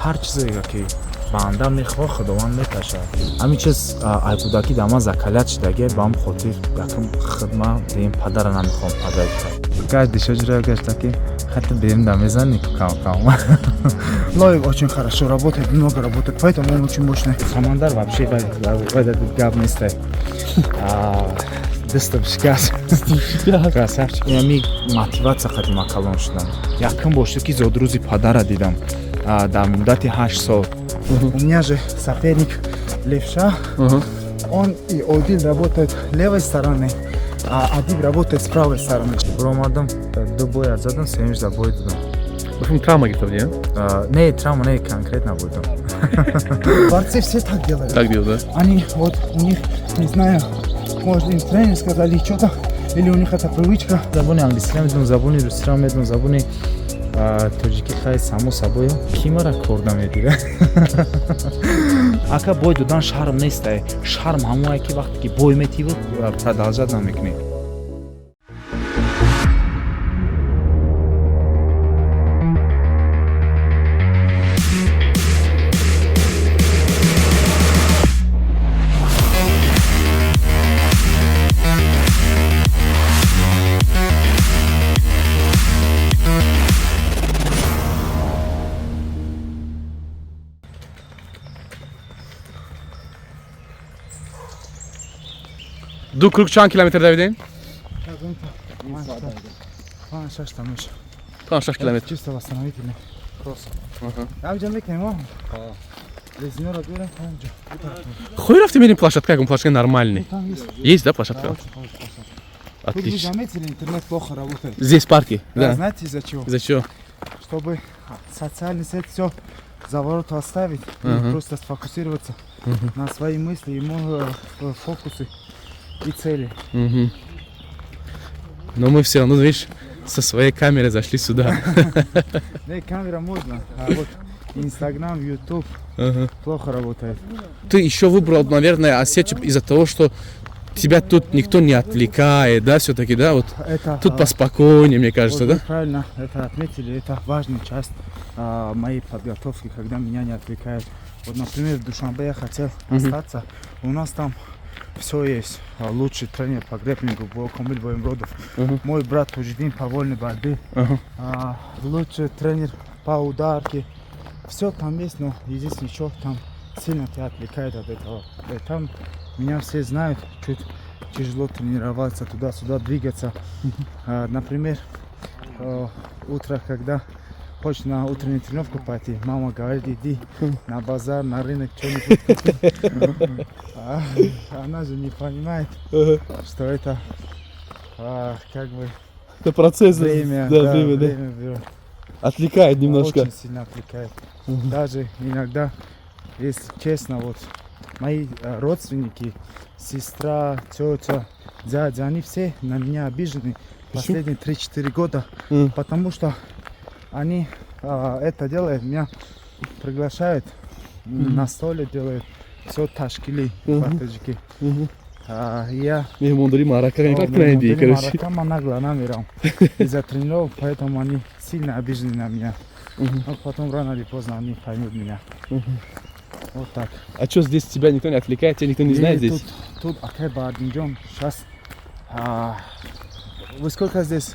ҳар чизе ки банда мехоҳ худованд меташад. Ҳамин чиз ай кӯдаки дар ман закалят шудаге ба ҳам хотир якум хидма дем падара намехоҳам адаи кард. Гай диша ҷура гашта ки хатта берим да мезани кам. Лоев очень хорошо работает, много работает, поэтому он очень мощный. Самандар вообще гап нест. Дистам шикаст. Красавчик. Ями мотивация хати макалон шудам. Якум бошад ки зодрӯзи падара дидам дар муддати 8 сол. У меня же соперник левша, он и Одил работает левой стороной, а Адиб работает с правой стороны. Бромадам ду боя задам, семиш за бой дадам. В общем, травма где-то, не? Не, травма не конкретно будем. Борцы все так делают. Так делают, да? Они вот у них, не знаю, может им тренер сказали что-то, или у них это привычка. Забуни английском медум, забуни русском медум, забуни тоҷики хай само сабои кимара корда медира. Ака бой додан шарм нест. Шарм ҳамое ки вақте ки бой метиву продолжать намекунӣ. Ду круг чанд километр Давиден? 6 там еще. 6 километр. Чисто восстановительный кросс. Я уже мекнем, резинера дурен, Хуй рафти мерим площадка, как площадка нормальный. Есть, да, площадка? Тут вы Отлично. заметили, интернет плохо работает. Здесь парки? Да. Знаете из-за чего? Из-за чего? Чтобы социальный сеть все за ворот оставить и просто сфокусироваться на свои мысли, ему фокусы и цели. Но мы все равно, видишь, со своей камерой зашли сюда. Да, камера можно, а вот Инстаграм, Ютуб плохо работает. Ты еще выбрал, наверное, Осетию из-за того, что тебя тут никто не отвлекает, да, все-таки, да, вот Это, тут поспокойнее, мне кажется, вот да? вы правильно это отметили, это важная часть моей подготовки, когда меня не отвлекают. Вот, например, в Душанбе я хотел остаться, у нас там все есть. Лучший тренер по грэпплингу Камиль Боемродов. Мой брат Тужидин по вольной борьбе. Лучший тренер по ударке. Все там есть, но единственное, что там сильно тебя отвлекает от этого. И там меня все знают, чуть тяжело тренироваться, туда-сюда двигаться. Например, утро, когда хочешь на утреннюю тренировку пойти, мама говорит, иди на базар, на рынок, что-нибудь купи. Она же не понимает, что это как бы Это процесс, время, да, время берет. Отвлекает немножко. Очень сильно отвлекает. Даже иногда, если честно, вот мои родственники, сестра, тетя, дядя, они все на меня обижены последние 3-4 года, потому что они это делают, меня приглашают, на столе делают, все ташкили, таджики. Я Мемондари марака, как тренди, короче. Из-за тренировок, поэтому они сильно обижены на меня. Но потом рано или поздно они поймут меня. Вот так. А что здесь тебя никто не отвлекает, тебя никто не знает здесь? Тут Акайба идем. Сейчас. Вы сколько здесь?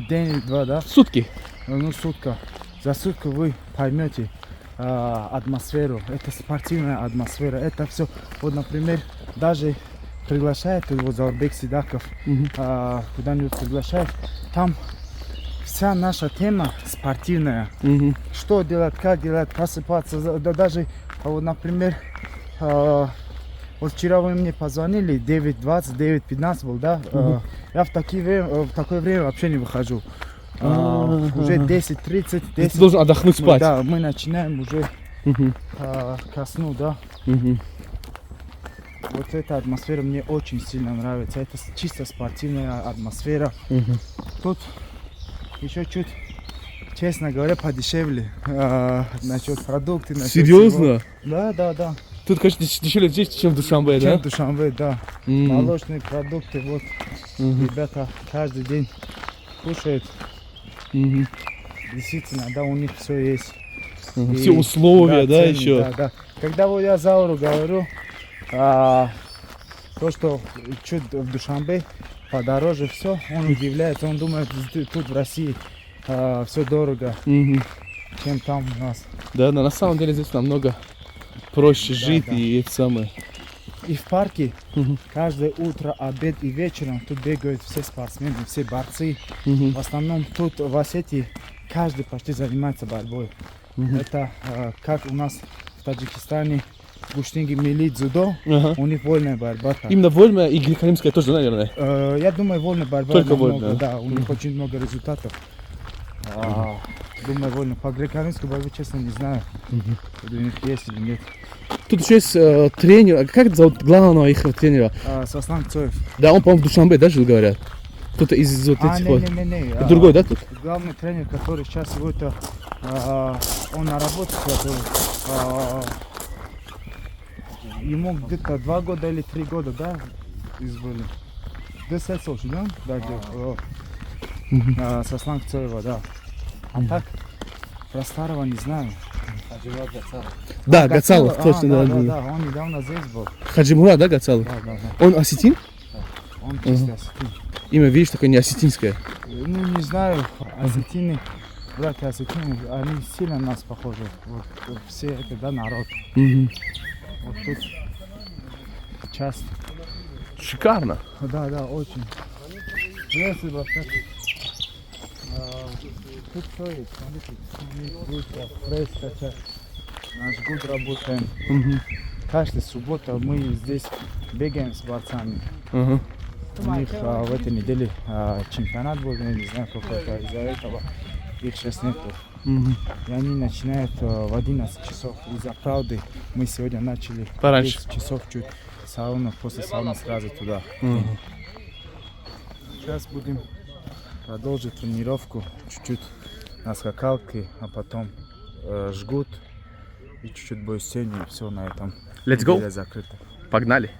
День, два, да? Сутки. Ну, сутка. За сутку вы поймете атмосферу. Это спортивная атмосфера. Это все. Вот, например, даже приглашает его Заурбек Сидаков, куда-нибудь приглашает. Там вся наша тема спортивная. Что делать, как делать, просыпаться. Да, даже, вот, например, вот вчера вы мне позвонили, 9:20, 9:15 был, да? Я в такое время вообще не выхожу. Уже 10:30, 10. Ты должен отдохнуть, спать. Да, мы начинаем уже ко сну, да. Вот эта атмосфера мне очень сильно нравится. Это чисто спортивная атмосфера. Тут еще чуть, честно говоря, подешевле. Насчет продукты. Серьезно? Всего. Да. Тут, конечно, дешевле здесь, чем в Душанбе, да? Чем в Душанбе, да. Молочные продукты, вот. Ребята каждый день кушают. Действительно, да, у них все есть. Мгм. И- Все условия, да, ценник, еще. Да, да. Когда вот я Зауру говорю, то, что чуть в Душанбе подороже все, он удивляется, он думает, тут в России все дорого, Мгм. чем там у нас. Да, на самом деле здесь намного проще жить да. и это самое. И в парке Мгм. каждое утро, обед и вечером тут бегают все спортсмены, все борцы. Мгм. В основном тут в Осетии каждый почти занимается борьбой. Мгм. Это как у нас в Таджикистане гуштинги, мили, дзюдо, Ага. у них вольная борьба. так. Именно вольная и греко-римская тоже, наверное. Я думаю, вольная борьба Только намного, вольная, да? да, у них очень много результатов. Думаю, вольно. По греко-римской борьбе, честно, не знаю, у них есть или нет. Тут еще есть тренер. А как зовут главного их тренера? Сослан Цоев. Да, он, по-моему, в Душанбе, да, жил, говорят. Кто-то из вот этих вот. не. Другой, да, тут? Главный тренер, который сейчас его это, он на работе, который, ему где-то 2 года или 3 года, да, избрали. 10 слушай, да? Да, где Сослан Цоева, да. А так, про старого не знаю. Да, Гацалов, точно, да. Да, он недавно здесь был. Хаджимура, да, Гацалов? Да. Он осетин? Он чистый осетин. Имя, видишь, такое не осетинское. Ну, не знаю, осетины, братья осетины, они сильно на нас похожи. Вот все это, да, народ. Мгм. Вот тут часто. Шикарно. Да, очень. Приветствую вас. Тут все есть, смотрите, гудра, фреска, наш гуд работаем. Мгм. Каждая суббота мы здесь бегаем с борцами. Ага. У них в этой неделе чемпионат был, я не знаю какой-то, из-за этого их сейчас нету. Мгм. И они начинают в 11 часов. Из-за правды мы сегодня начали Пораньше. 10 часов чуть сауна, после сауны сразу туда. Мгм. Сейчас будем продолжить тренировку чуть-чуть на скакалке, а потом жгут и чуть-чуть будет сень, и все на этом. Let's go. Неделя закрыта. Погнали.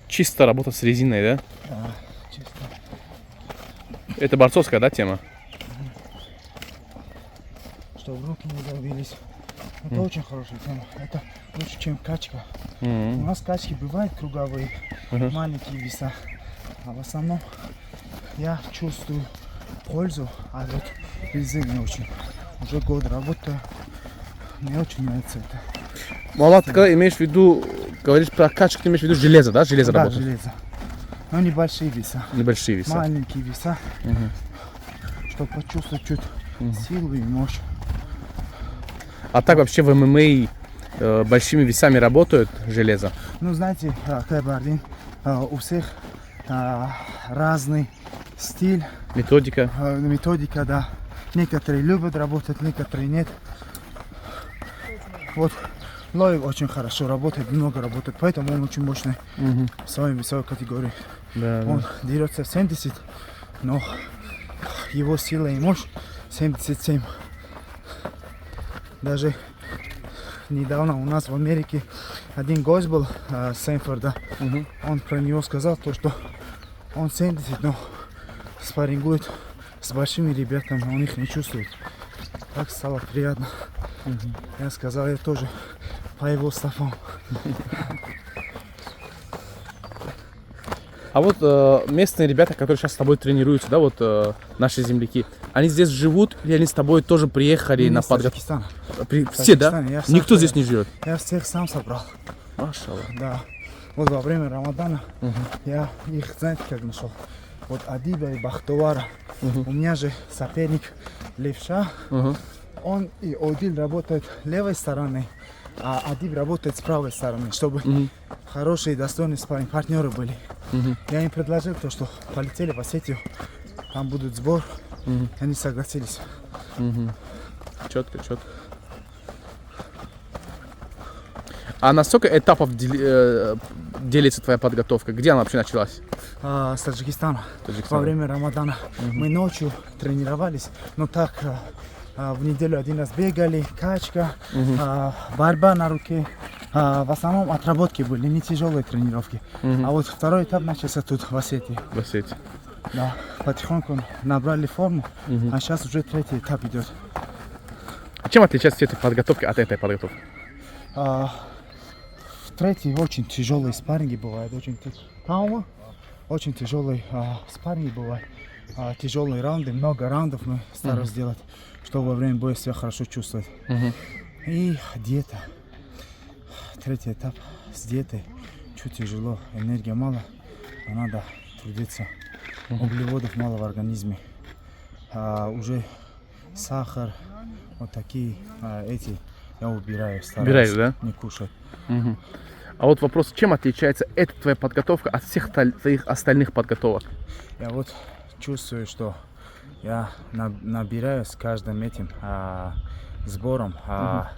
Чисто работа с резиной, да? Да, чисто. Это борцовская, да, тема? чтобы руки не долбились. Это очень хорошая тема. Это лучше, чем качка. У нас качки бывают круговые, маленькие веса. А в основном я чувствую пользу, а вот везы не очень. Уже год работаю. Мне очень нравится это. Мама, ты когда имеешь в виду, говоришь про качку, ты имеешь в виду железо, да? Железо Да, работает? железо. Но небольшие веса. Небольшие веса. Маленькие веса. Чтобы почувствовать чуть силу и мощь. А так вообще в ММА большими весами работают железо? Ну, знаете, кайбардин, у всех разный стиль, Методика? методика, да. Некоторые любят работать, некоторые нет. Вот Лоев очень хорошо работает, много работает, поэтому он очень мощный в своей весовой категории. Да, Он дерется в 70, но его сила и мощь 77. Даже недавно у нас в Америке один гость был с Сэнфорда. Он про него сказал то, что он 70, но спаррингует с большими ребятами, он их не чувствует. Так стало приятно. Я сказал, я тоже по его стопам. А вот местные ребята, которые сейчас с тобой тренируются, да, вот наши земляки, они здесь живут или они с тобой тоже приехали на подготовку? Таджикистана. Все, да? Таджикистане, я сам Никто тоже. здесь не живет? Я всех сам собрал. Машаллах. Да. Вот во время Рамадана я их, знаете, как нашел? Вот Адиба и Бахтовара. У меня же соперник Левша. Он и Одиль работает левой стороны, а Адиб работает с правой стороны, чтобы хорошие, достойные спарринг-партнеры были. Я им предложил то, что полетели в Осетию, там будет сбор. Они согласились. Четко, четко. А на сколько этапов делится твоя подготовка? Где она вообще началась? С Таджикистана. Таджикистан. Во время Рамадана мы ночью тренировались, но так в неделю один раз бегали, качка, борьба на руке. В основном отработки были, не тяжелые тренировки. А вот второй этап начался тут, в Осетии. В Осетии. Да, потихоньку набрали форму, а сейчас уже третий этап идет. А чем отличается эта подготовка от этой подготовки? В третий очень тяжелые спарринги бывают, очень тяжелые спарринги бывают, тяжелые раунды, много раундов мы стараемся сделать, чтобы во время боя себя хорошо чувствовать. И диета. Третий этап с диетой чуть тяжело, энергия мало, а надо трудиться. Углеводов мало в организме. Уже сахар, вот такие эти я убираю, стараюсь Убираешь, да? не кушать. А вот вопрос, чем отличается эта твоя подготовка от всех твоих остальных подготовок? Я вот чувствую, что я набираю с каждым этим сбором.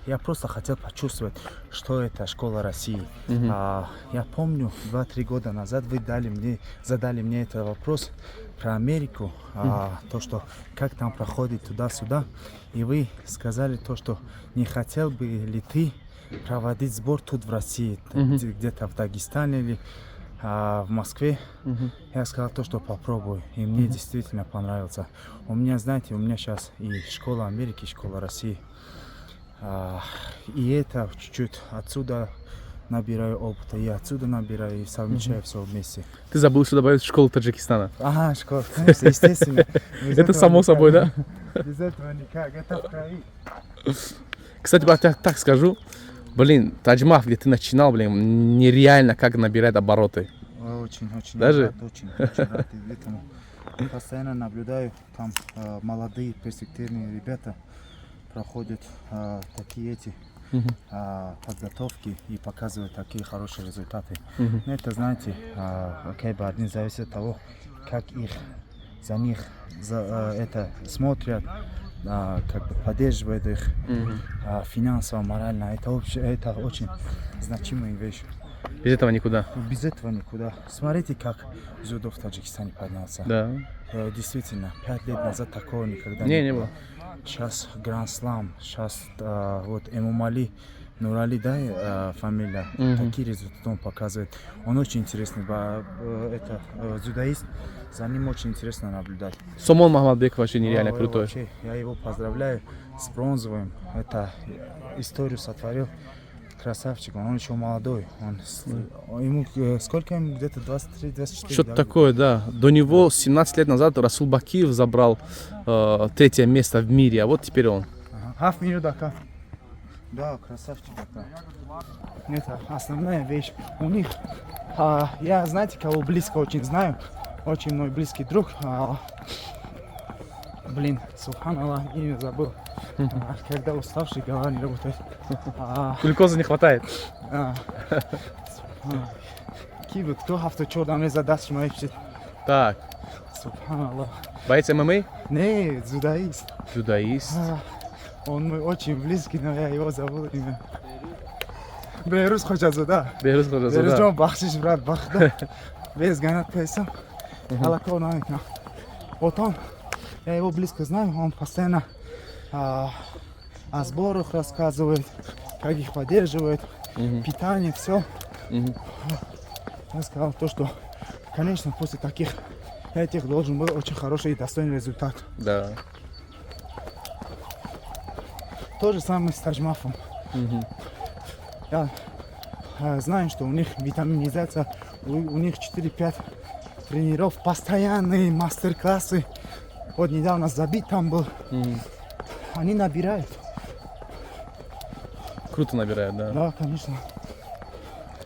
Я просто хотел почувствовать, что это школа России. Я помню, 2-3 года назад вы задали мне этот вопрос про Америку, то, что как там проходит туда-сюда, и вы сказали то, что не хотел бы ли ты проводить сбор тут в России, где-то в Дагестане или в Москве. Я сказал то, что попробую, и мне действительно понравился. У меня, знаете, у меня сейчас и школа Америки, и школа России. И это чуть-чуть отсюда набираю опыта, и отсюда набираю, и совмещаю все вместе. Ты забыл еще добавить школу Таджикистана. Ага, школа, конечно, естественно. Это само собой, да? Без этого никак, это в крови. Кстати, я так скажу, блин, Таджмах, где ты начинал, блин, нереально как набирать обороты. Очень Даже? рад, очень рад этому. Постоянно наблюдаю, там молодые перспективные ребята проходят такие подготовки и показывают такие хорошие результаты. Но это, знаете, один зависит от того, как за них это смотрят, как бы поддерживают их финансово, морально. Это очень значимая вещь. Без этого никуда. Без этого никуда. Смотрите, как дзюдо в Таджикистане поднялся. Да. Действительно, 5 лет назад такого никогда Не было. Сейчас Гранд Слам, сейчас вот Эмомали Нурали, да, фамилия, такие результаты он показывает. Он очень интересный, это дзюдоист, за ним очень интересно наблюдать. Сомон Махмадбек вообще нереально Ой, крутой. вообще, я его поздравляю с бронзовым, это историю сотворил. Красавчик, он еще молодой. Ему сколько ему? Где-то 23-24. Что-то да? такое, да. До него 17 лет назад Расул Бакиев забрал третье место в мире, а вот теперь он. Half минута, как? Да, красавчик. Да. Это основная вещь. У них, я, знаете, кого близко очень знаю, очень мой близкий друг. Блин, субханаллах, имя забыл. Когда уставший, голова не работает. Глюкозы не хватает. Кибы, кто авточёрдан мне задаст, мои все. Так, Субханаллах. боец ММА? Не, дзюдоист. Дзюдоист. Он мой очень близкий, но я его забыл имя. Берус хочется, да. Беруз Ходжазода. Бережем, бахшиш, брат, бахда. Без ганат пейсам. Аллаху наикна. Вот он, я его близко знаю, он постоянно о сборах рассказывает, как их поддерживает, питание, все. Я сказал то, что, конечно, после таких этих должен быть очень хороший и достойный результат. Да. То же самое с Таджмафом. Я знаю, что у них витаминизация, у них 4-5 тренеров, постоянные мастер-классы. Вот недавно Забит там был. Они набирают. Круто набирает, да. Да, конечно.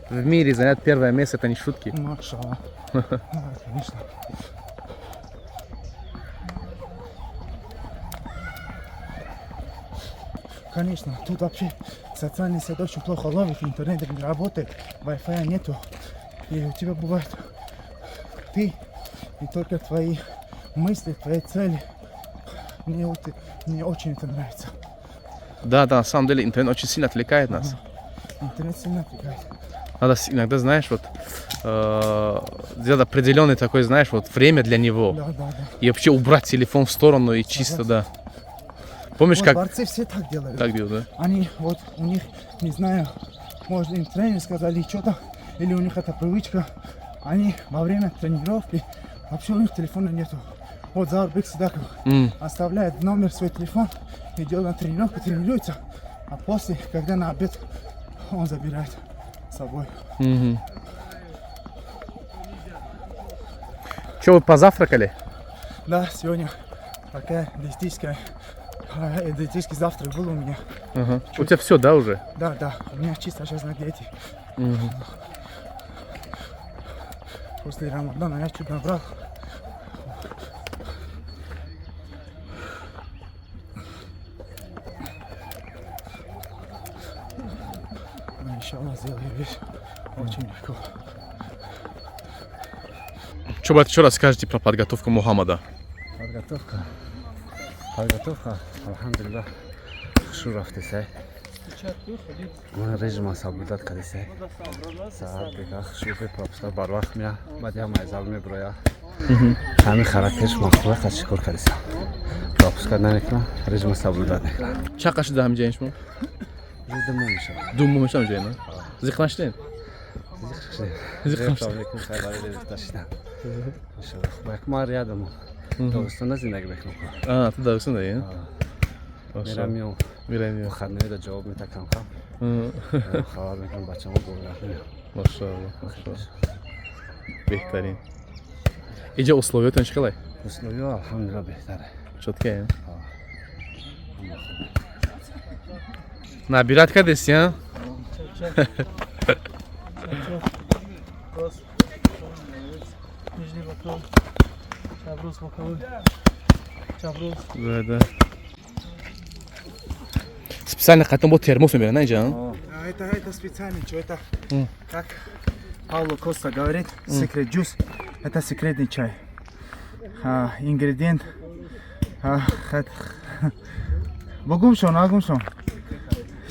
В мире занять первое место, это не шутки. Машаллах. Да, конечно. Конечно, тут вообще социальный сеть очень плохо ловит, интернет не работает, Wi-Fi нету. И у тебя бывает ты и только твои мысли, твои цели. Мне очень это нравится. Да, на самом деле интернет очень сильно отвлекает нас. Интернет сильно отвлекает. Надо иногда, знаешь, вот сделать определенный такой, знаешь, вот время для него. Да. И вообще убрать телефон в сторону и чисто, да. Помнишь, Вот как... борцы все так делают. Так делают, да? Они вот у них, не знаю, может им тренер сказали что-то, или у них это привычка. Они во время тренировки, вообще у них телефона нету. Вот Заурбек Сидаков оставляет номер свой телефон, идет на тренировку, тренируется, а после, когда на обед, он забирает с собой. Че, вы позавтракали? Да, сегодня такая диетический завтрак был у меня. У тебя все, да, уже? Да, у меня чисто сейчас на диете. После Рамадана я чуть набрал. Но иншаллах сделаю вещь очень легко. Что бы еще расскажете про подготовку Мухаммада? Подготовка, алхамдулилlah, шуров десай. Мы режима соблюдать, когда десай. Саат бегах, шубы, пропуска, барвах мя, бадя майзал ми броя. Хами характерш махтуа, кашикур кадеса. Пропуска намекна, режима соблюдать некна. Чакаши да хамжаиншмо? Жида мумиша. Думу мешам жаина? Зихнаштен? Зихнаштен. Бакмар ядам. Дагестанда зиндагӣ мекунам. Ту Дагестанда, я? Мерам Мирам. хадмаида ҷавоб метакам кам. Хабар мекунам бачамо гӯрахмия. Машаллах. Бехтарин. Иҷа условиётон чӣ қалай? Условиё алҳамдулилла беҳтар. Чоткая? Набират кадеси, а? Нижний боковой, Чабрус боковой, Чабрус. Да. Специально хотел вот термос умер, знаете, Это специально, что это, как Пауло Коста говорит, секрет джус, это секретный чай. Ингредиент, агумшон,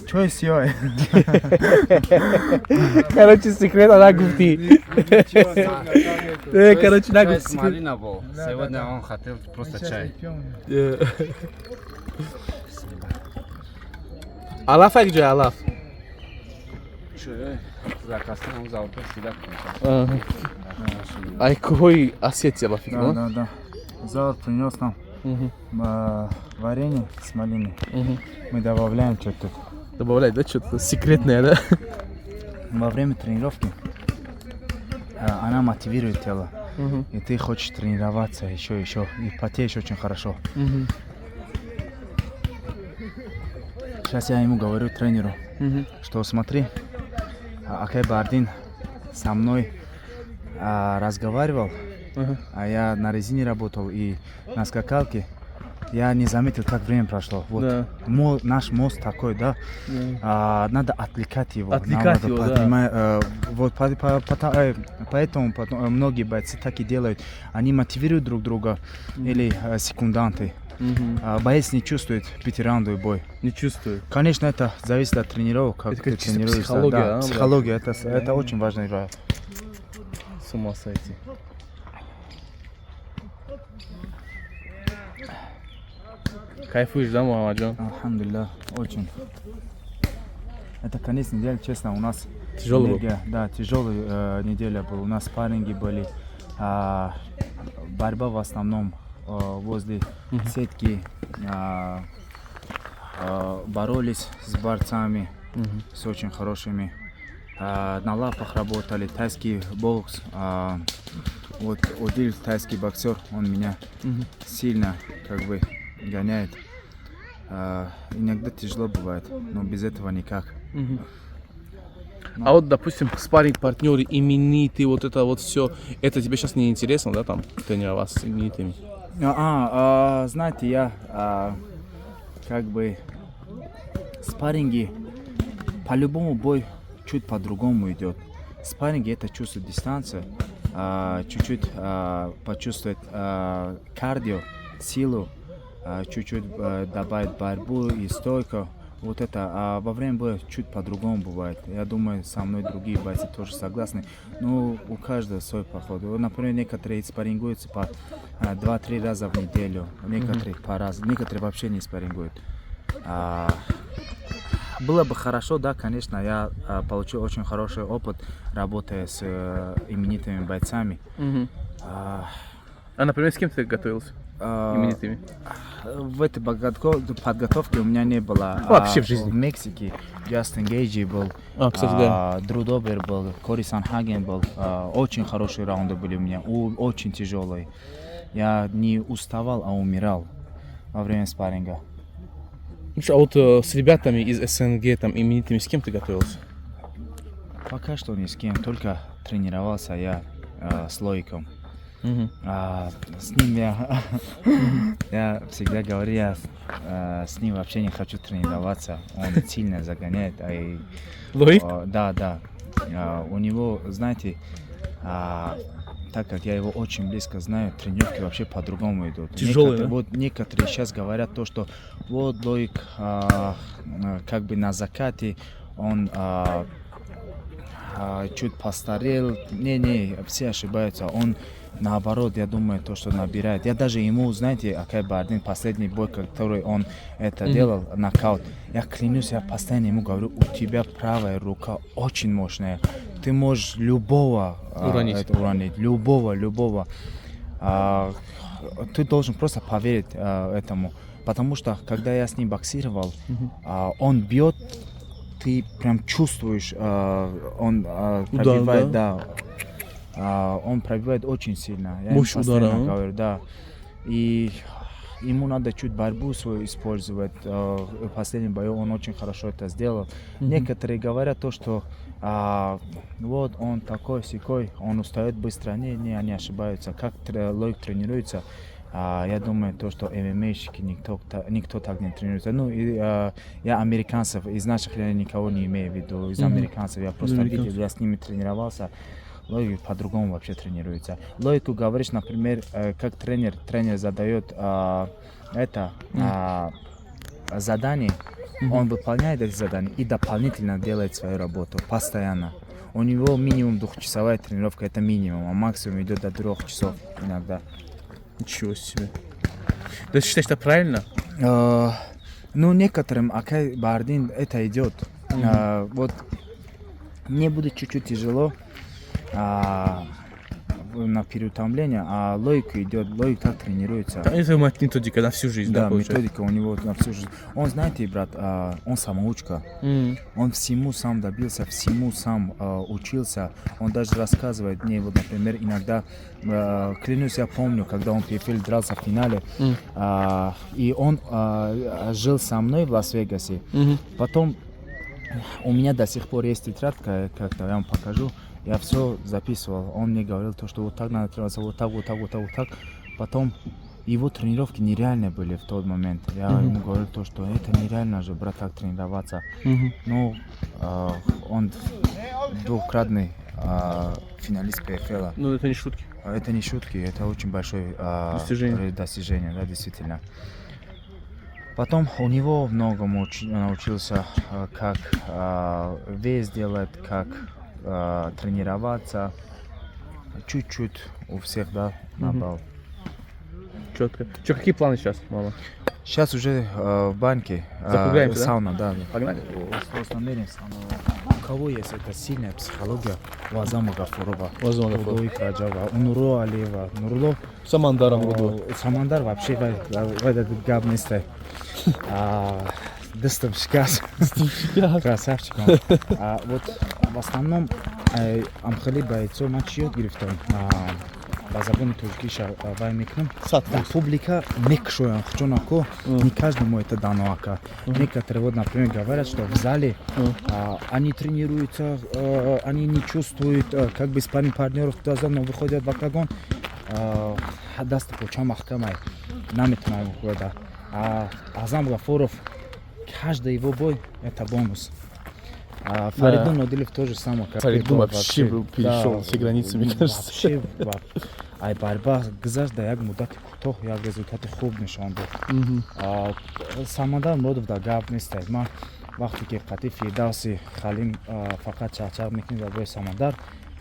что есть ёй? Короче, секрет она гуфти. Короче, на гуфти. Малина был. Сегодня он хотел просто чай. Алаф как же, Алаф? Че, закастан завтра сюда. Ага. А какой Осетия лафик, Да, ну? да, да. Завтра принес нам Мгм. варенье с малиной. Мгм. Мы добавляем что-то. Добавлять, да, что-то секретное, да? Во время тренировки она мотивирует тело. Мгм. И ты хочешь тренироваться еще. И потеешь очень хорошо. Мгм. Сейчас я ему говорю, тренеру, Мгм. что смотри, Акай Бардин со мной разговаривал, Ага. а я на резине работал и на скакалке. Я не заметил, как время прошло. Вот Да. наш мост такой, да. Да. Надо отвлекать его. Отвлекать Надо его, да. вот поэтому многие бойцы так и делают. Они мотивируют друг друга или секунданты. Мгм. Боец не чувствует пятираундовый бой. Не чувствую. Конечно, это зависит от тренировок, как Это ты как чисто тренируешься. психология, Да, а, психология, это очень важная игра. С ума сойти. Кайфуешь, да, Мамаджон? Алхамдулилlah, очень. Это конец недели, честно, у нас Тяжелый был? энергия, да, тяжелая неделя была. У нас спарринги были, борьба в основном возле сетки, боролись с борцами, с очень хорошими. На лапах работали, тайский бокс. Вот Одиль, тайский боксер, он меня сильно как бы гоняет. Иногда тяжело бывает, но без этого никак. А вот, допустим, спарринг-партнеры, именитые, вот это вот все, это тебе сейчас не интересно, да, там, тренироваться с именитыми? Знаете, я как бы спарринги по-любому бой чуть по-другому идет. Спарринги это чувствует дистанцию, чуть-чуть почувствовать кардио, силу, чуть-чуть добавить борьбу и стойку. Вот это во время боя чуть по-другому бывает. Я думаю, со мной другие бойцы тоже согласны. Но у каждого свой подход. Вот, например, некоторые спаррингуются по 2-3 раза в неделю, некоторые по разу, некоторые вообще не спаррингуют. Было бы хорошо, да, конечно, я получил очень хороший опыт, работая с именитыми бойцами. А, например, с кем ты готовился? Именитыми? В этой подготовке у меня не было. Вообще в жизни? В Мексике Джастин Гейджи был, Кстати, да. Дрю Добер был, Кори Санхаген был. Очень хорошие раунды были у меня, очень тяжелые. Я не уставал, а умирал во время спарринга. А вот с ребятами из СНГ, там, именитыми, с кем ты готовился? Пока что ни с кем, только тренировался я с Лойком. С ним я всегда говорю, я с ним вообще не хочу тренироваться. Он сильно загоняет. Лойк? Да. У него, знаете, так как я его очень близко знаю, тренировки вообще по-другому идут. Тяжелые, да? Вот некоторые сейчас говорят то, что вот Лойк как бы на закате, он чуть постарел. Не, все ошибаются. Он наоборот, я думаю, то, что набирает. Я даже ему, знаете, Акай Бардин, последний бой, который он это делал, нокаут, я клянусь, я постоянно ему говорю, у тебя правая рука очень мощная. Ты можешь любого уронить. Любого. Ты должен просто поверить этому. Потому что, когда я с ним боксировал, он бьет, ты прям чувствуешь, он пробивает, да. Он пробивает очень сильно. Я Мощь ему постоянно удара, говорю, да. И ему надо чуть борьбу свою использовать. В последнем бою он очень хорошо это сделал. Некоторые говорят то, что вот он такой-сякой, он устает быстро. Не, они ошибаются. Как Лойк тренируется, я думаю, то, что ММАщики никто так не тренируется. Ну, я американцев, из наших я никого не имею в виду, из американцев. Я просто видел, я с ними тренировался. Лойк по-другому вообще тренируется. Лойку говоришь, например, как тренер задает задание, он выполняет эти задания и дополнительно делает свою работу постоянно. У него минимум 2-часовая тренировка, это минимум, а максимум идет до 3 часов иногда. Ничего себе. Ты считаешь, это правильно? Ну, некоторым Акай Бардин это идет. Вот мне будет чуть-чуть тяжело на переутомление, а логика идет, логика так тренируется. Это методика на всю жизнь, Да, получается? методика у него на всю жизнь. Он, знаете, брат, он самоучка. Он всему сам добился, всему сам учился. Он даже рассказывает мне, вот, например, иногда, клянусь, я помню, когда он PFL дрался в финале, и он жил со мной в Лас-Вегасе. Потом у меня до сих пор есть тетрадка, как-то я вам покажу. Я все записывал. Он мне говорил, то, что вот так надо тренироваться, вот так, вот так, вот так, вот так. Потом его тренировки нереальные были в тот момент. Я ему говорил, то, что это нереально же, брат, так тренироваться. Ну, он двукратный финалист PFL. Ну, это не шутки. Это не шутки, это очень большое достижение, да, действительно. Потом у него многому научился, как вес делать, как тренироваться. Чуть-чуть у всех, да, набрал. Четко. Че, какие планы сейчас, мама? Сейчас уже в банке. Закругляемся, да? Сауна, да. Погнали. У кого есть эта сильная психология? Вазама Гафурова, Вазама Гафурова. Удой Краджава, Нуро Алиева. Нурло Самандаром буду. Самандар вообще в этот габнистай. Дыстым шкас. Красавчик. Вот в основном Амхали бойцов матч йод гирифтам. Ба забони туркиша вай мекунам. Да, публика мекшоян, чунако не каждому это дано ака. Некоторые вот, например, говорят, что в зале они тренируются, они не чувствуют, как бы спарринг партнеров туда за мной выходят в октагон. Даст почему махкамай. Наметунаем года. Азам Гафуров, каждый его бой это бонус. Фаридун Нодилев тоже самое. Фаридун вообще перешел все границы, мне кажется. Вообще, ай борьба гзаш да як муддати кӯтоҳ як результати хуб нишон дод. Самандар муродов да гап нестад. Ман вақте ки қатъи Фирдавси Халим фақат чарчар мекунем дар бои Самандар,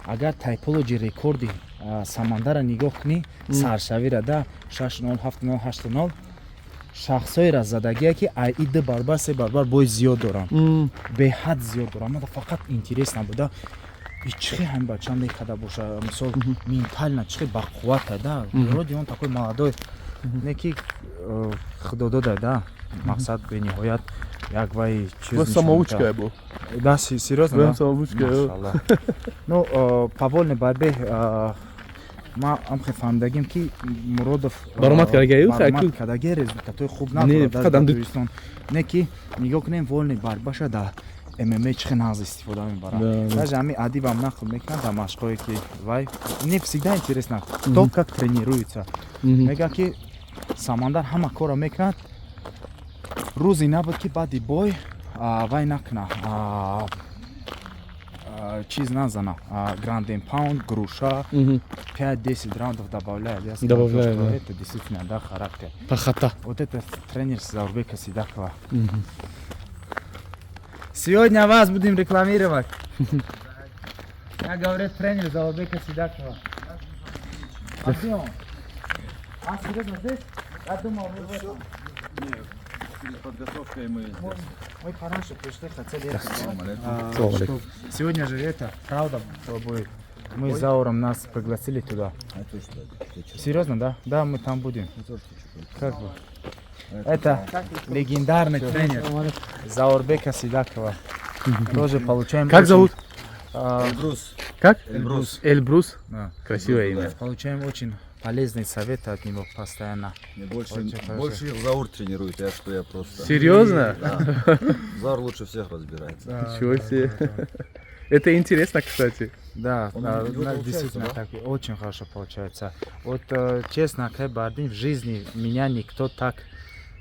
агар тайпологи рекорди Самандара нигоҳ кунӣ, саршавира да 6-0, 7-0, 8-0 шахсоира задагие ки ай ида барбар се барбар бой зиёд дорам. Беҳад зиёд дорам. Мада фақат интересно буда. Чихе ҳам бачам некада боша, мисол ментально чихе бақуввата да. Вроде он такой молодой. Неки худо дода да. Мақсад бениҳоят як вай чиз. Вы самоучка был. Да, серьезно, да? Самоучка. Машаллах. Ну, по вольной борьбе ما ام فهمیدیم که مرادف برآمد کردگی برآمد کردگی результати خوب نداره در دوستان. نه که نگاه کنیم вольный борьба да ММА چه ناز استفاده میبرن. даже ами адибам нақл میکنن در مشقایی که вай не всегда интересно то как тренируется. میگه که Самандар همه کارو میکنه روزی نبود که بعد бой вай نکنه чиз назана, Ground and Pound, груша, 5-10 раундов добавляет. Я сказал, что это действительно да, характер. Пахота. Вот это тренер Заурбека Сидакова. Сегодня вас будем рекламировать. Я говорю, тренер Заурбека Сидакова. А где он? А, серьезно здесь? Я думал, вы в этом. Подготовка и мы здесь. Мы пораньше пришли, хотели ехать. Сегодня же это, правда, будет. Мы с Зауром нас пригласили туда. Серьезно, да? Да, мы там будем. Как бы? Это легендарный тренер Заурбека Сидакова. Тоже получаем... Как зовут? Эльбрус. Как? Эльбрус. Эльбрус. Да. Красивое имя. Получаем очень полезные советы от него постоянно. Больше их Заур тренирует, я просто... Серьезно? Да. Заур лучше всех разбирается. Ничего себе. Это интересно, кстати. Да, получается, действительно да? так, очень хорошо получается. Вот честно, в жизни меня никто так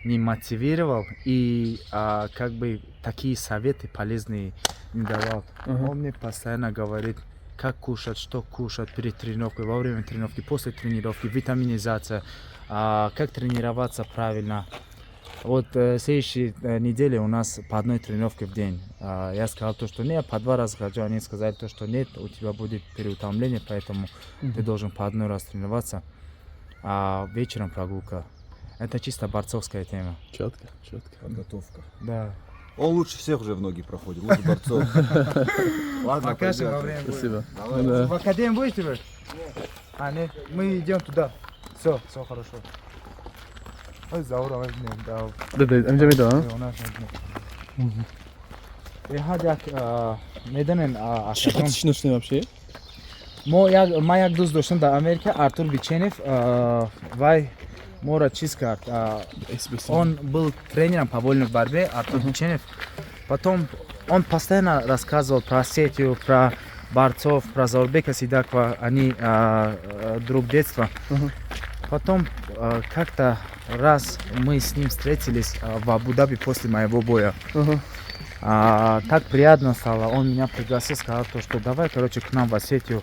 не мотивировал и как бы такие советы полезные не давал. Он мне постоянно говорит, как кушать, что кушать перед тренировкой, во время тренировки, после тренировки, витаминизация, как тренироваться правильно. Вот следующей неделе у нас по одной тренировке в день. Я сказал то, что нет, по 2 раза хочу. Они сказали то, что нет, у тебя будет переутомление, поэтому ты должен по 1 раз тренироваться. А вечером прогулка. Это чисто борцовская тема. Четко, четко. Подготовка. Да. Он лучше всех уже в ноги проходит, лучше борцов. Ладно, Покажем во пойдем. время боя. Спасибо. В академию будете вы? А, нет, мы идем туда. Все хорошо. Ой, Заура возьмем, да. Да, амҷам меда, а? У нас возьмем. Ҳадяк медонен Чиқад академ. шиношне вообще? Ма як дӯст доштам дар Америка, Артур Биченев, вай мора чиз кард. Он был тренером по вольной борьбе, Артур Биченев. Потом он постоянно рассказывал про Осетию, про борцов, про Заурбека Сидакова, они друг детства. Потом как-то раз мы с ним встретились в Абу-Даби после моего боя. Так приятно стало, он меня пригласил, сказал, что давай, короче, к нам в Осетию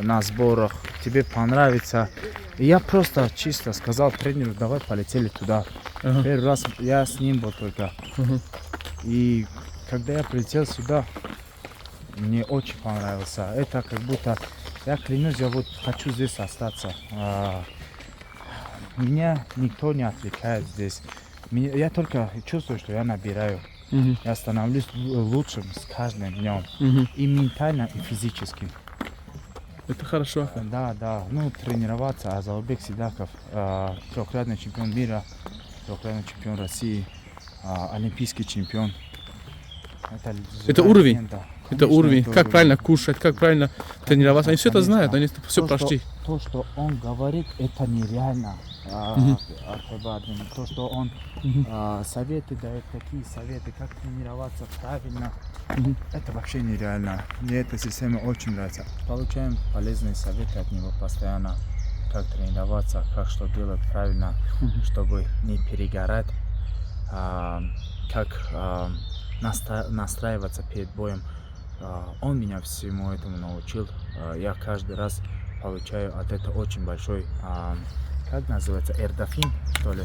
на сборах, тебе понравится. И я просто чисто сказал тренеру, давай полетели туда. Первый раз я с ним был только. И когда я прилетел сюда, мне очень понравился. Это как будто, я клянусь, я вот хочу здесь остаться. Меня никто не отвлекает здесь. Я только чувствую, что я набираю. Я становлюсь лучшим с каждым днем. И ментально, и физически. Это хорошо. Да. Ну, тренироваться. А Заурбек Сидаков, трехкратный чемпион мира, трехкратный чемпион России, олимпийский чемпион. Это уровень? Легенда. Это Конечно, уровень. это Как правильно кушать, как правильно тренироваться. Они все это Конечно. знают, они все прошли. То, что он говорит, это нереально. То, что он советы дает, такие советы, как тренироваться правильно, это вообще нереально. Мне эта система очень нравится. Получаем полезные советы от него постоянно, как тренироваться, как что делать правильно, чтобы не перегорать, как настраиваться перед боем. Он меня всему этому научил. Я каждый раз получаю от этого очень большой, как называется, эрдофин, что ли.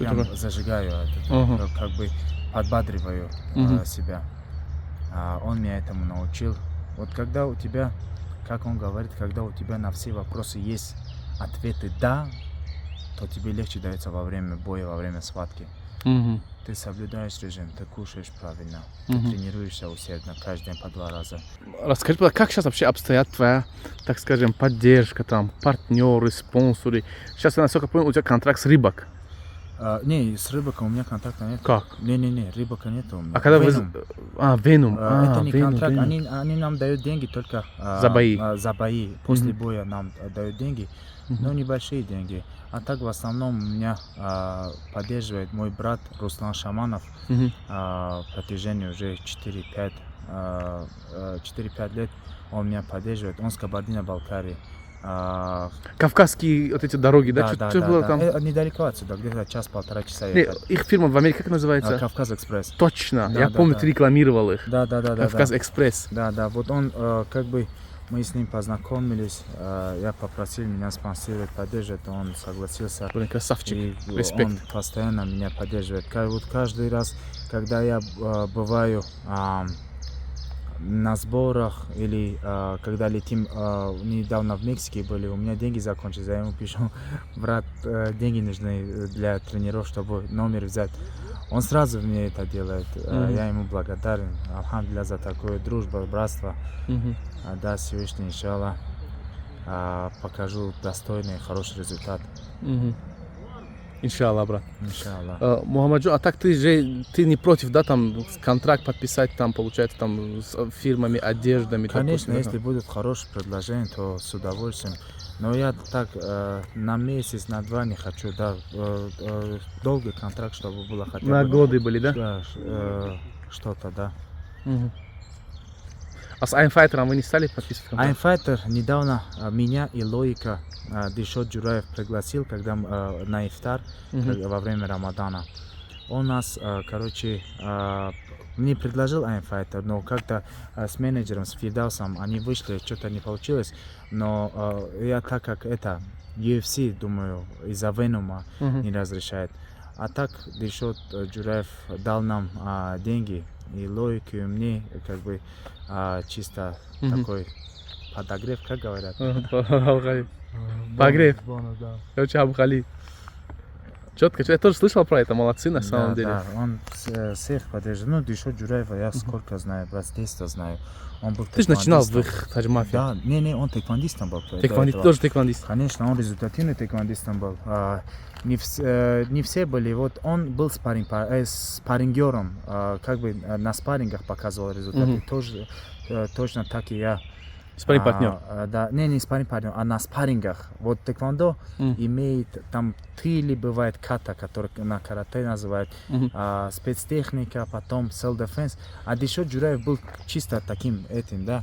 Прям зажигаю, как бы подбадриваю себя. Он меня этому научил. Вот когда у тебя, как он говорит, когда у тебя на все вопросы есть ответы «да», то тебе легче дается во время боя, во время схватки. Ты соблюдаешь режим, ты кушаешь правильно, ты тренируешься усердно, каждый день по 2 раза. Расскажи, пожалуйста, как сейчас вообще обстоят твоя, так скажем, поддержка, там, партнеры, спонсоры? Сейчас, я насколько понял, у тебя контракт с Рыбак. Не, с Рыбаком у меня контракта нет. Как? Не, Рыбака нет у меня. А когда Venom. вы... Веном. Это не Venom, контракт, Venom. они нам дают деньги только За бои. За бои. После боя нам дают деньги, но небольшие деньги. А так в основном меня поддерживает мой брат Руслан Шаманов в протяжении уже 4-5 лет. Он меня поддерживает, он с Кабардино-Балкарии. Кавказские вот эти дороги, да? Да, Что было там? недалеко отсюда, где-то час-полтора часа Не, ехать. их фирма в Америке как называется? Кавказ Экспресс. Точно, Да, я да, помню, да. ты рекламировал их. Да. Кавказ Экспресс. Да, вот он как бы мы с ним познакомились, я попросил меня спонсировать, поддерживать, он согласился. Блин, красавчик, И респект. он постоянно меня поддерживает. Вот каждый раз, когда я бываю на сборах или когда летим, недавно в Мексике были, у меня деньги закончились, я ему пишу: брат, деньги нужны для тренеров, чтобы номер взять. Он сразу мне это делает, я ему благодарен, алхамдулилля, за такую дружбу, братство. Да, Всевышний, иншаллах, покажу достойный, хороший результат. Иншаллах, брат. Иншаллах. Мухаммаджон, а так ты не против, да, там контракт подписать, там, получается, там с фирмами, одеждами? Конечно, допустим, если будут хорошие предложения, то с удовольствием. Но я так на месяц, на 2 не хочу, да, долгий контракт, чтобы было хотя бы... На годы были, да? Да, что-то, да. А с Айнфайтером вы не стали подписывать контракт? Айнфайтер недавно меня и Лоика Дишот Джураев пригласил, когда на ифтар во время Рамадана. Он нас, короче, мне предложил Айнфайтер, но как-то с менеджером, с Фирдаусом они вышли, что-то не получилось. Но я так как это UFC, думаю, из-за Венома не разрешает. А так Дишот Джураев дал нам деньги, и Лоик, и мне, как бы, чисто такой подогрев, как говорят. Погрев. Короче, Абхали. Четко. Я тоже слышал про это, молодцы на самом Да, деле. да, он всех поддерживает. Ну, Дишо Джураева я сколько знаю, с детства знаю. Он был Ты же начинал в тэквондистом. их таджмафе. Да, не, он тэквондистом был. до Тэквондист, этого. тоже тэквондист. Конечно, он результативный тэквондистом был. Не все были. Вот он был спаррингером, как бы на спаррингах показывал результаты. Тоже, точно так и я. Спарринг-партнер. Да, не спарринг-партнер, а на спаррингах. Вот тэквондо имеет там 3 или бывает ката, который на карате называют, спецтехника, потом self-defense. А Дишо Джураев был чисто таким этим, да,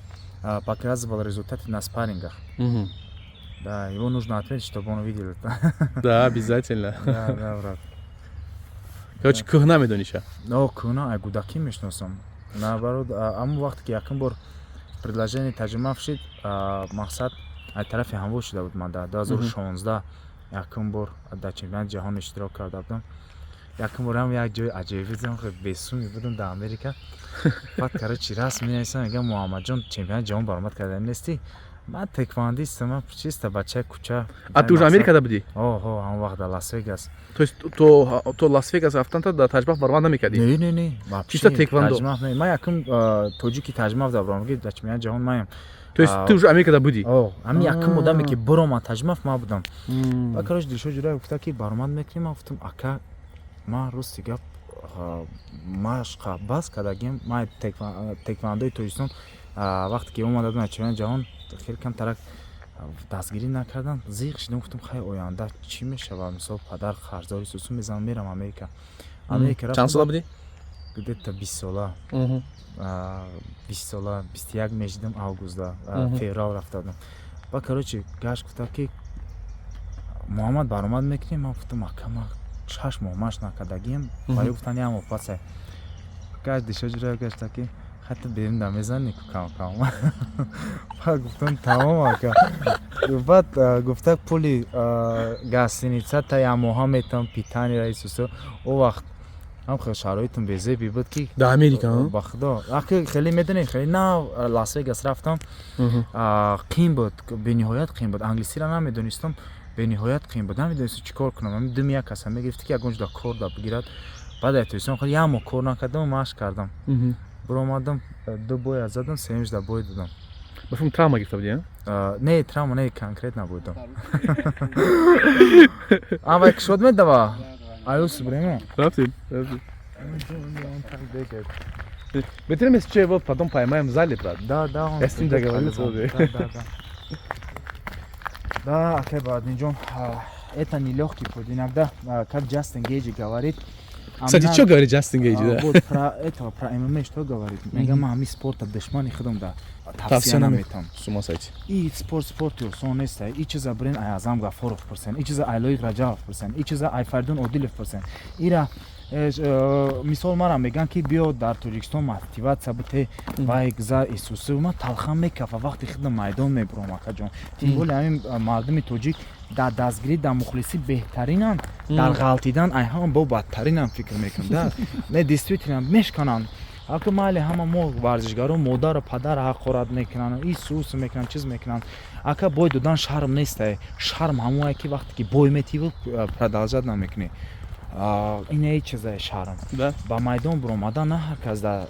показывал результаты на спаррингах. Да, его нужно отметить, чтобы он увидел это. Да, обязательно. Да, брат. Короче, кыгна медонича. Но куна айгудаки мешносам. Наоборот, аму вақте ки якин бор предложение таҷима шид, мақсад аз тарафи ҳамво шуда буд. Ман дар 2016 якин бор дар чемпионати ҷаҳон иштирок карда будам. Якин бор ҳам як ҷои аҷоиб будам, бесуми будам дар Америка. Баъд короче расм менависам, мегам Муҳаммадҷон чемпионати ҷаҳон баромад карда нести. Ман тэквондистам, чисто бачаи кӯча. А ты уже Америкада будӣ? Оҳо, ҳамон вақт дар Лас-Вегас. То есть то Лас-Вегас рафтанта дар таҷмаф баромад намекардӣ? Не. Чисто тэквондо. Ман якум тоҷики таҷмаф дар баромаги дар чемпионати ҷаҳон маям. То есть ты уже Америкада будӣ? Ҳамин якум одаме ки баромад таҷмаф ман будам. Ва короче Дишо Ҷураев гуфта ки баромад мекунем. Ман гуфтам ака, ман рости гап машқа бас кардагим. Ман тэквондои Тоҷикистон вақте ки омада будам чемпионати ҷаҳон хеле кам тарак дастгирӣ накардам. Зиқ шидам, гуфтам хай оянда чӣ мешавад? Мисол падар қарздори сусу мезанам, мерам Америка. Чанд сола будӣ? Где-то 20 сола. 20 сола, 21 мешидам августа, феврал рафта будам. Ва короче гашт гуфта ки Муҳаммад баромад мекунем. Ман гуфтам ака, ман 6 моҳ маш накардагим. Ва ё гуфтан як моҳ пасе. Гашт Дишо Ҷураев гашта ки хатта беринда мезанӣ кам. Баъд гуфтам тамом ака. Баъд гуфта пули гостиница та як моҳа метавон питаниро исусо. Он вақт ҳам хеле шароитам безеби буд ки Да, Америка. ба худо аки хеле медонӣ, хеле на Лас-Вегас рафтам. Қим буд, бениҳоят қим буд. Англисиро намедонистам, бениҳоят қим буд. Намедонистам чӣ кор кунам. Ҳамин думи як каса мегирифти ки ягонҷода кор да бигирад. Баъд айтоистам хеле як моҳ кор накардам, машқ кардам. Буромадам, 2 бой задам, 7 бой дадам. Бафум травма гирифта будӣ? Не, травма не конкретно будам. Ама як шод медава? Аюс бреме? Рафтим. Бетерем, если что, его потом поймаем в зале, брат. Да, он. Я с ним договорился уже. Да, окей, Бадниджон, это нелегкий путь. Иногда, как Джастин Гейджи говорит. Кстати, что говорит Джастин Гейджи, да? Вот про ММА что говорит? Мегам ҳами спорта душмани худам да тавсия наметам. С ума сойти. И спорту сон нест. И чиза Брен Аязам Гафоров персен, и чиза Айлои Раҷабов персен, и чиза Айфардун Одилов персен. Ира мисол мара меган ки биё дар Тоҷикистон мотиватсия буте вай гза Исусу ма талхан мекафа вақти худам майдон мебурам акаҷон. Тим боли ҳамин мардуми тоҷик дар дастгирӣ дар мухлисӣ беҳтаринанд, дар ғалтидан айҳам бо бадтаринам фикр мекунам. Да, не действительно мешкананд. Ака майли ҳама мо варзишгарон модар падар ҳақорат мекунанд, Исус мекунанд, чиз мекунанд. Ака бой додан шарм нестай. Шарм ҳамое ки вақте ки бой метивӣ продолжат намекунӣ. Ин чизае шарм. Да. Ба майдон буромадан на ҳар кас да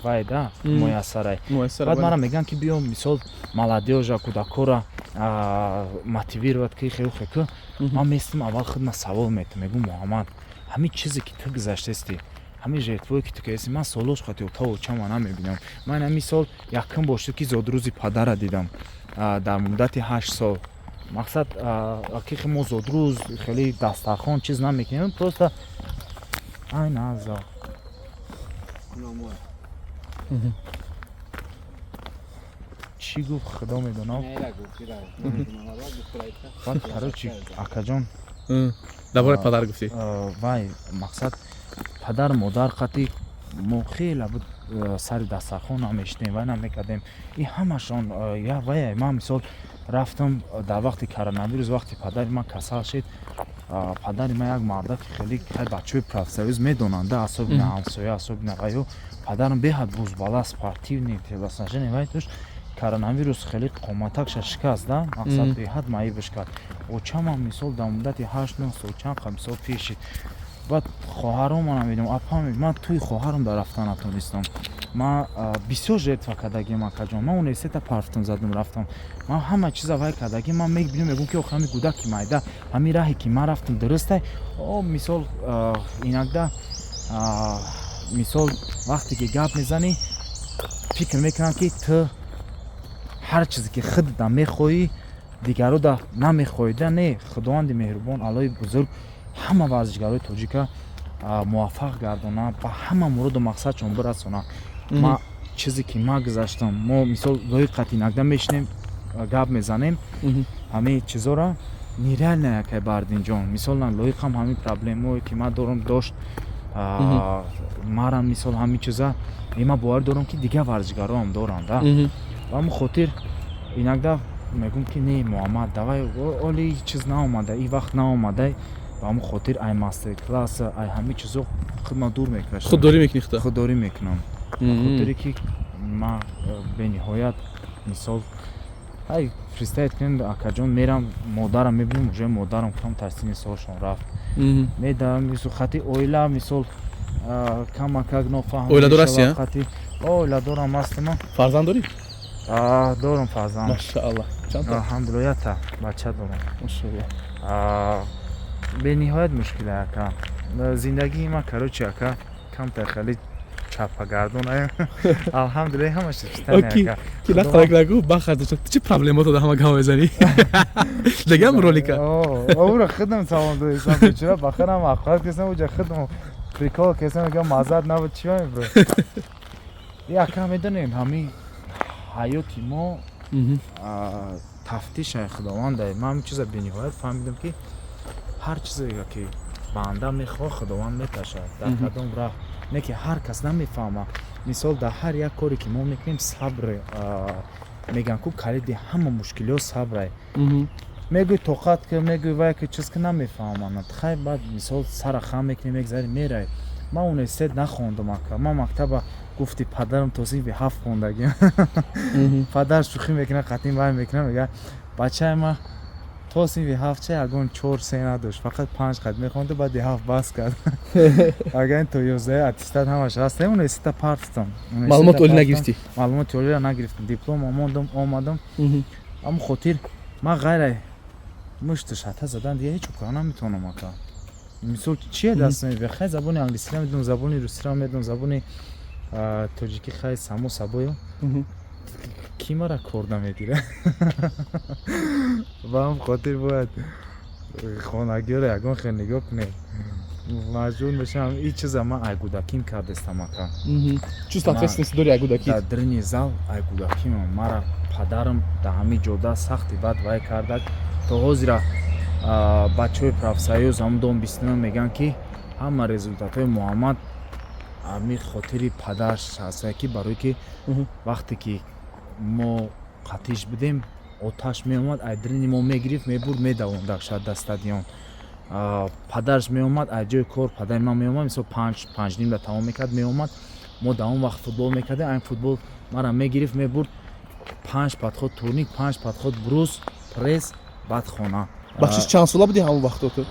вай да муяссарай. Баъд мара меган ки биё мисол маладёжа кӯдакора мотивировать ки хеле ку. Ман местам аввал худна савол метам, мегум Муҳаммад, ҳамин чизе ки ту гузаштасти, ҳамин жертвое ки ту кардасти, ман солош хатиё то чама намебинам. Ман ҳамин сол якум бор шуд ки зодрӯзи падара дидам дар муддати 8 сол. Мақсад ки мо зодрӯз хеле дастархон чиз намекунем, просто ай наза. Чӣ гуфт худо медонам. Баъд короче акаҷон дар бораи падар гуфтӣ? вай мақсад падар модар қати мо хеле буд сари дастархон намешинем, вай намекардем. И ҳамашон вай ман мисол рафтам дар вақти коронавирус, вақти падари ман касал шид. Падари ман як марда ки хеле бачаҳои профессионалист медонанда, особенно ҳамсоя, особенно вайо. Падарам беҳад бузбала, спортивный телосложение вай дошт. коронавирус хеле қоматакша шикаст да мақсад беҳад маибш кард очама мисол дар муддати 8-9 сол чанд мисол пеши баъд хоҳаромонам видим апам ман туи хоҳарам дар рафта натонистам ман бисёр жертва кардаги макаҷон ман университета парфтум задум рафтам ман ҳама чиза вай кардаги ман мебинам мегӯм ки охи ҳами гудаки майда ҳами раҳе ки ман рафтам дурустай мисол инагда мисол вақте ки гап мезанӣ фикр мекунам ки ту ҳар чизе ки худда мехоҳӣ дигаро да намехоҳида не худованди меҳрубон аллоҳи бузург ҳама варзишгарои тоҷика муваффақ гардона ба ҳама муроду мақсадшон бирасона ма чизе ки ма гузаштам мо мисол лоиқат инагда мешинем гап мезанем ҳамаи чизора нереально якай бардинҷон мисол лоиқам ҳамин проблемое ки ма дорам дошт марам мисол ҳамин чиза ма бовар дорам ки дигар варзишгароам доранд ба ҳамон хотир инагда мегӯм ки не муҳаммад давай оли чиз наомада и вақт наомада ба ҳамон хотир ай мастер класса ай ҳамин чизо худма дур мекашам худдорӣ мекунам хотире ки ма бениҳоят мисол ай представить кунем акаҷон мерам модарам мебинам уже модарам кам тарсини солшон рафт медавам мисол хати оила мисол камакак нофаҳм Оиладор ҳасти хати оиладорам ҳастам фарзанд дорӣ дорам фарзанд машаалло чанд алҳамдулилла якта бача дорам машаалло бениҳоят мушкила яка зиндагии ма короче яка камтар хеле чапагардона алҳамдулилла ҳамаш ки лақалак нагӯ бахардаш чӣ проблемото да ҳама гам мезанӣ дагам ролика аура худам салом доистам бечора бахарам ақлат кесам уҷа худам прикол кесам мегам маззат набуд чӣ мебро яка медонем ҳами ҳаёти мо тафтишай худовандаe ман ҳамин чиза бениҳоят фаҳмидам ки ҳар чизе ки банда мехоҳ худованд меташад дар кадом раҳ не ки ҳар кас намефаҳма мисол дар ҳар як коре ки мо мекунем сабр меган ку калиди ҳама мушкилиҳо сабрай мегӯй тоқат ки мегӯй вай ки чиз ки намефаҳманд хай баъд мисол сара хам мекунем мегзари мерай ман университет нахондам ака ман мактаба гуфти падарам то синфи 7 хондагим падар шӯхӣ мекунад қатъин вай мекунад мега бачаи ма то синфи 7 ча ягон 4-3 надошт фақат 5 қад мехонда баъди 7 бас кард агар то 11 аттестат ҳамаш ҳаст университета партам маълумоти олӣ нагирифтӣ маълумоти олиро нагирифтам диплом омадам аммо хотир ман ғайрай мушти шата задан дига ҳеҷ кора наметавонам ака мисол чие даст мебиҳад хай забони англисиро медонам забони русиро медонам забони тоҷикӣ хай само сабоё ки мара кор намегира ба ҳам хотир бояд хонагиёро ягон хел нигоҳ кунем маҷбур мешавам ин чиза ман айгудаким кардастам ака чувство ответственности дори айгудаки дар дарини зал айгудакимам мара падарам дар ҳамин ҷода сахти бад вай кардак то ҳозира бачаҳои профсоюз ҳамон дом бистина меган ки ҳама результатҳои муҳаммад ҳами хотири падарш ҳастае ки барое ки вақте ки мо қатиш будем оташ меомад айдрини мо мегирифт мебурд медавондак шаҳда стадион падарш меомад аз ҷои кор падари ман меомад мисол 5-5 тамом мекард меомад мо дар он вақт футбол мекардем айн футбол мара мегирифт мебурд 5 подход турник 5 подход брус пресс баъд хона бахшиш чанд сола будӣ ҳамон вақтото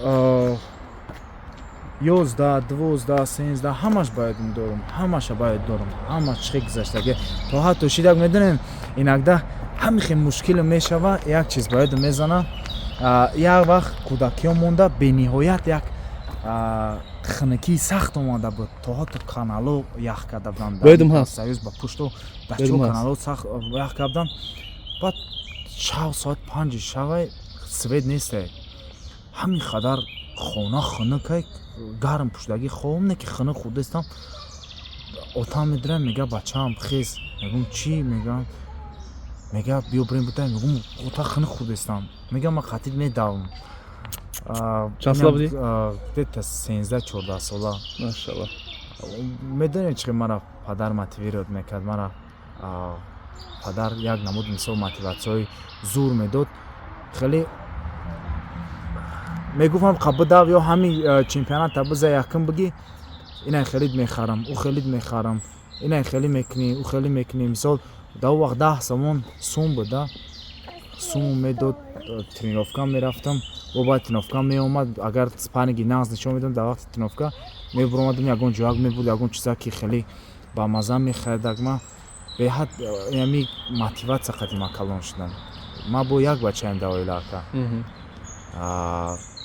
11 12 13 ҳамаш бояд дорам ҳамаша бояд дорам ҳамаш чихе гузаштаги то ҳатто шидак медонем инагда ҳамин хел мушкил мешава як чиз бояд мезана як вақт кӯдакиён монда бениҳоят як хунукии сахт омада буд то ҳатто канало ях карда буданд боядам ҳаст союз ба пушто дастчо канало сахт ях карданд баъд шав соат 5 шавай свет нестай ҳамин қадар хона хунукай гарм пуштаги ховам не ки хунук худестам отам медирам мега бачаам хез мегум чӣ мега биё брем бутай мегум ота хунук худестам мега ман қатъи медавам чанд сола будӣ где-то 13-14 сола машаалло медонем чӣ мара падар мотивировать мекард мара падар як намуд мисол мотиватсияҳои зур медод хеле мегуфтам қабудав ё ҳамин чемпионата биза якум бигӣ инай хелид мехарам ӯ хелид мехарам ина хеле мекунӣ ӯ хеле мекунӣ мисол дар он вақт 10 сомон сум буда сум медод тренировка мерафтам бобаи тренировка меомад агар спарринги нағз нишон медам дар вақти тренировка мебуромадам ягон ҷояк мебуд ягон чиза ки хеле ба маза мехаядак ма беҳад ями мотиватсия қадима калон шудам ма бо як бачаям дар оила ака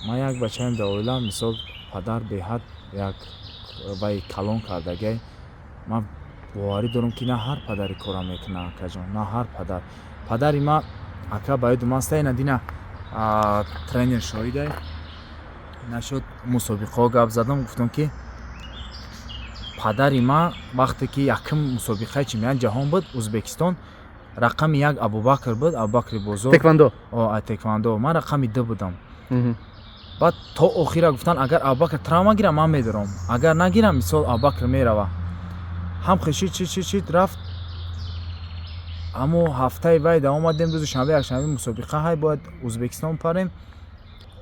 ма як бачаям дар оила мисол падар беҳад як вай калон кардагай ма боварӣ дорам ки на ҳар падари кора мекуна акаҷон на ҳар падари ма ака ба ёдум аст ина дина тренер шоҳидай нашуд мусобиқаҳо гап задам гуфтам ки падари ма вақте ки якум мусобиқаи чемпионати ҷаҳон буд Узбекистон рақами 1 Абубакр буд Абубакри Бозор Теквондо. теквондо ман рақами 2 будам баъд то охира гуфтан агар Абубакр травма гира ман медорам агар нагирам мисол Абубакр мерава ҳам хишид рафт аммо ҳафтаи вай да омадем рӯзи шанбе якшанбе мусобиқа ҳай бояд Узбекистон парем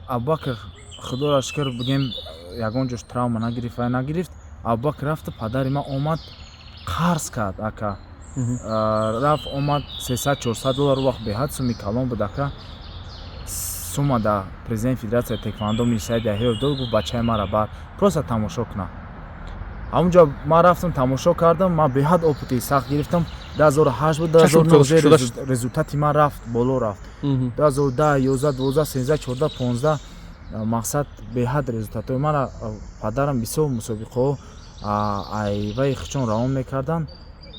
Абубакр худоро шукр бигем ягон ҷош травма нагирифт вай нагирифт Абубакр рафт падари ман омад қарз кард ака рафт омад $300-400 вақт беҳад суми калон буд ака сума да президент федератсияи теквондо Мирсаид Яҳиёв дод гуфт бачаи маро бар просто тамошо кунам ҳамунҷо ман рафтам тамошо кардам ман беҳад опити сахт гирифтам 2008 буд 2009 результати ман рафт боло рафт 2010 11 12 13 14 15 мақсад беҳад результатҳои мара падарам бисёр мусобиқаҳо айваи хичон равон мекардан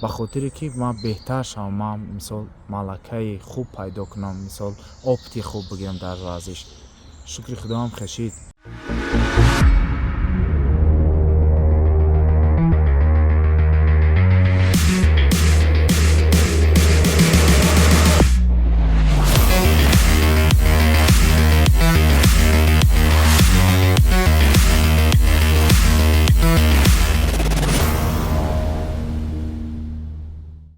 ба хотире ки ман беҳтар шавам ман мисол малакаи хуб пайдо кунам мисол опити хуб бигирам дар варзиш шукри худоям хешид